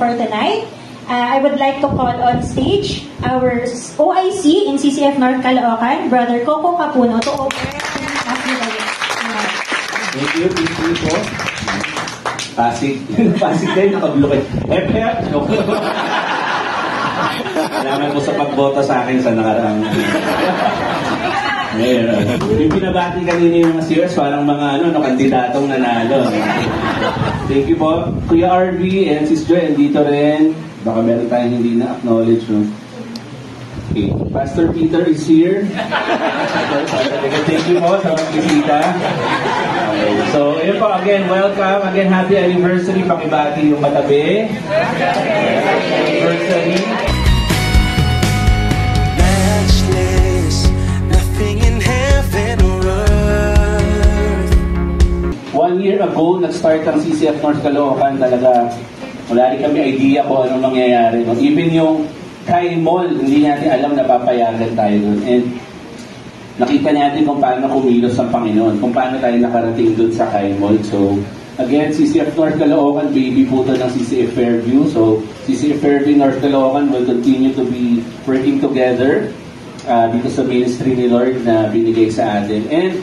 for tonight. I would like to call on stage our OIC in CCF North Caloocan, Brother Coco Capuno, to open Thank you po. Pasig din, nakablokit. Salamat po sa pagboto sa akin sa nakaraang. Yung pinabati kanina yung mga series, parang mga kandidatong nanalo. Thank you po. Kuya RV and Sis Joy, andito rin. Baka meron tayong hindi na-acknowledge, no? Okay. Pastor Peter is here. Thank you po sa pagbisita. Okay. So, yun po, again, welcome. Again, happy anniversary. Pakibati yung katabi. Anniversary. Matchless, nothing in heaven or earth. 1 year ago, nag-start ang CCF North Caloocan. Talaga, wala rin kami idea kung anong mangyayari. Even yung Kai Mall, hindi natin alam na papayagan tayo doon. And nakita natin kung paano kumilos ang Panginoon, kung paano tayo nakarating doon sa Kai Mall. So, again, CCF North Caloocan, baby po ito ng CCF Fairview. So, CCF Fairview North Caloocan will continue to be working together dito sa ministry ni Lord na binigay sa atin. And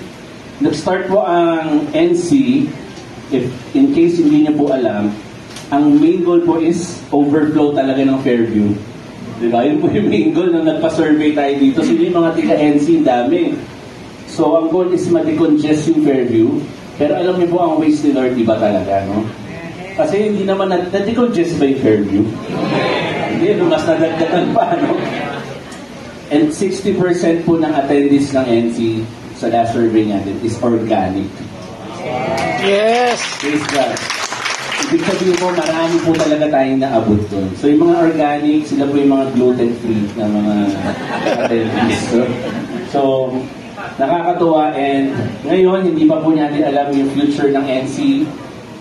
nag-start po ang NC, if in case hindi niyo po alam, ang main goal po is overflow talaga ng Fairview. Diba? Yun po yung main goal nung nagpa-survey tayo dito. Sino yung mga tiga-NC? Dami. So, ang goal is ma-decongest yung Fairview. Pero alam niyo po, ang ways ni Lord, iba talaga, no? Kasi hindi naman na-decongest ba yung Fairview? Hindi, mas nadagdagan pa, no? And 60% po ng attendees ng NC sa last survey natin is organic. Yes! Praise God. Ibig sabihin po, marami po talaga tayong naabot doon. So yung mga organic, sila po yung mga gluten-free na mga attendees. So, nakakatuwa, and ngayon, hindi pa po natin alam yung future ng NC,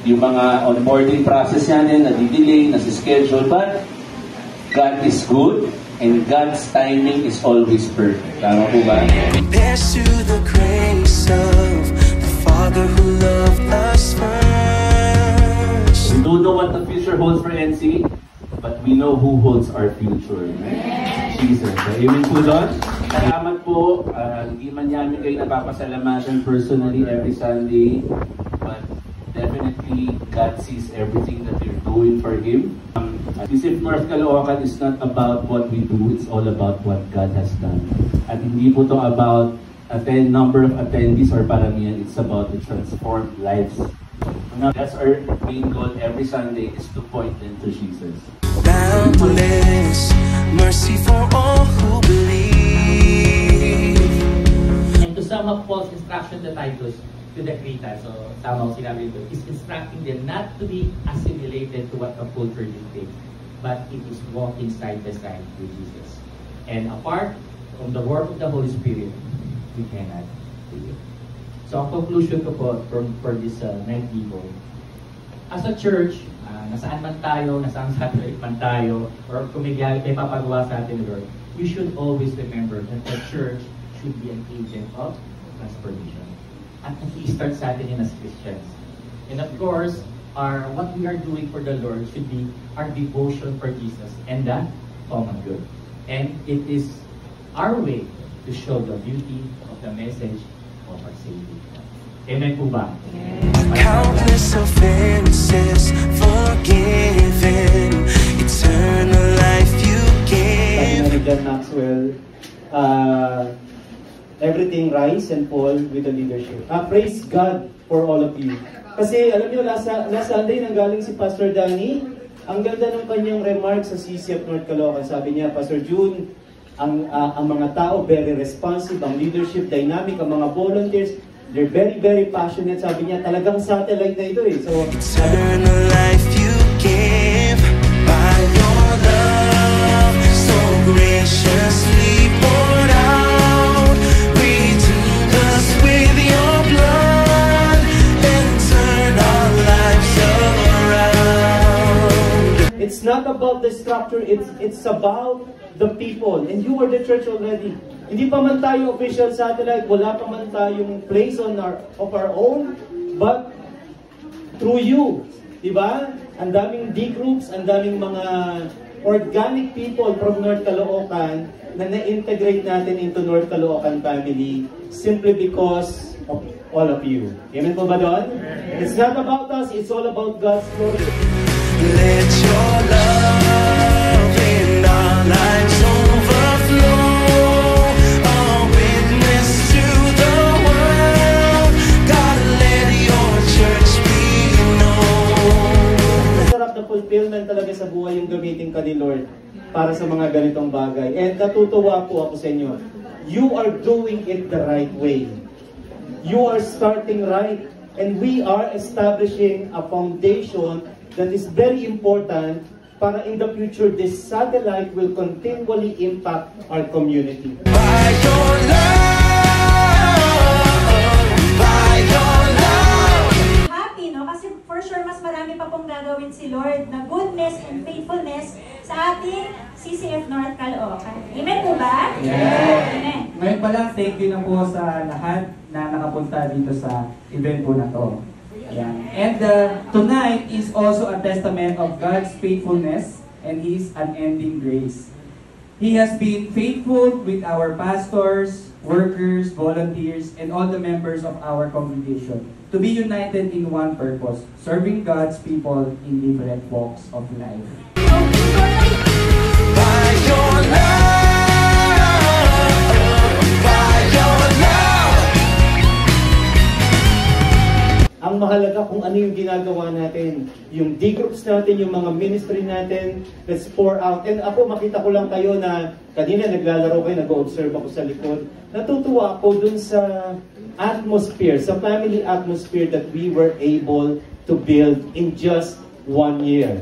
yung mga onboarding process natin, nadidelay, nasi-schedule, but God is good, and God's timing is always perfect. Tama po ba? Compares to the grace of the Father who loved us first. We don't know what the future holds for NC, but we know who holds our future. Jesus. Amen po doon. Salamat po. Hindi man namin kayo napapasalamatan personally every Sunday, but definitely God sees everything that you're doing for Him. CCF North Caloocan is not about what we do, it's all about what God has done. At hindi po to about number of attendees or paramihan, it's about the transformed lives. Now, that's our main goal every Sunday, is to point them to Jesus. Boundless mercy for all who believe. And to sum up Paul's instruction to Titus, to the Cretans, so somehow sinabi ito, is instructing them not to be assimilated to what the culture dictates, but it is walking side by side with Jesus. And apart from the work of the Holy Spirit, we cannot do it. So ang conclusion ko po for this night Evo, as a church, nasaan man tayo, nasaan satellite man tayo, or kung may papagawa sa atin, Lord, we should always remember that the church should be an agent of transformation. At nag-i-start sa atin yun as Christians. And of course, what we are doing for the Lord should be our devotion for Jesus and the common good. And it is our way to show the beauty of the message of our Savior. Amen po ba? Countless offenses forgiven, eternal life you gave. John Maxwell, everything rise and fall with the leadership. Praise God for all of you. Kasi alam niyo, last Sunday nanggaling si Pastor Danny. Ang ganda ng kanyang remarks sa CCF North Caloocan. Sabi niya, Pastor June, ang mga tao very responsive, ang leadership dynamic, ang mga volunteers, they're very, very passionate. Sabi niya, talagang satellite na ito eh. So, eternal life you give by your love, so graciously poured out. Redeemed us with your blood and turn our lives around. It's not about the structure, it's about the people. And you are the church already. Hindi pa man tayo official satellite, wala pa man tayong place of our own, but through you, diba? ang daming D groups, ang daming mga organic people from North Caloocan na na-integrate natin into North Caloocan family simply because of all of you. Amen po ba doon? It's not about us, it's all about God's glory. Let your love in our lives overflow. A witness to the world. God, let your church be known. Masarap na fulfillment talaga sa buhay yung gamitin ka ni Lord para sa mga ganitong bagay. And natutuwa po ako sa inyo. You are doing it the right way. You are starting right. And we are establishing a foundation that is very important para in the future this satellite will continually impact our community. By your love. Happy, no? Kasi for sure, mas marami pa pong gagawin si Lord na goodness and faithfulness sa ating CCF North Caloocan. Amen po ba? Yeah. Amen. Ngayon pa lang, thank you na po sa lahat na nakapunta dito sa event po na to. Ayan. And tonight is also a testament of God's faithfulness and His unending grace. He has been faithful with our pastors, workers, volunteers, and all the members of our congregation to be united in one purpose, serving God's people in different walks of life. By your love. By your love. Ang mahalaga kung ano yung ginagawa natin, yung D-groups natin, yung mga ministry natin, let's pour out. And ako, makita ko lang kayo na kanina naglalaro kayo, nag-observe ako sa likod. Natutuwa ako dun sa atmosphere, sa family atmosphere that we were able to build in just 1 year.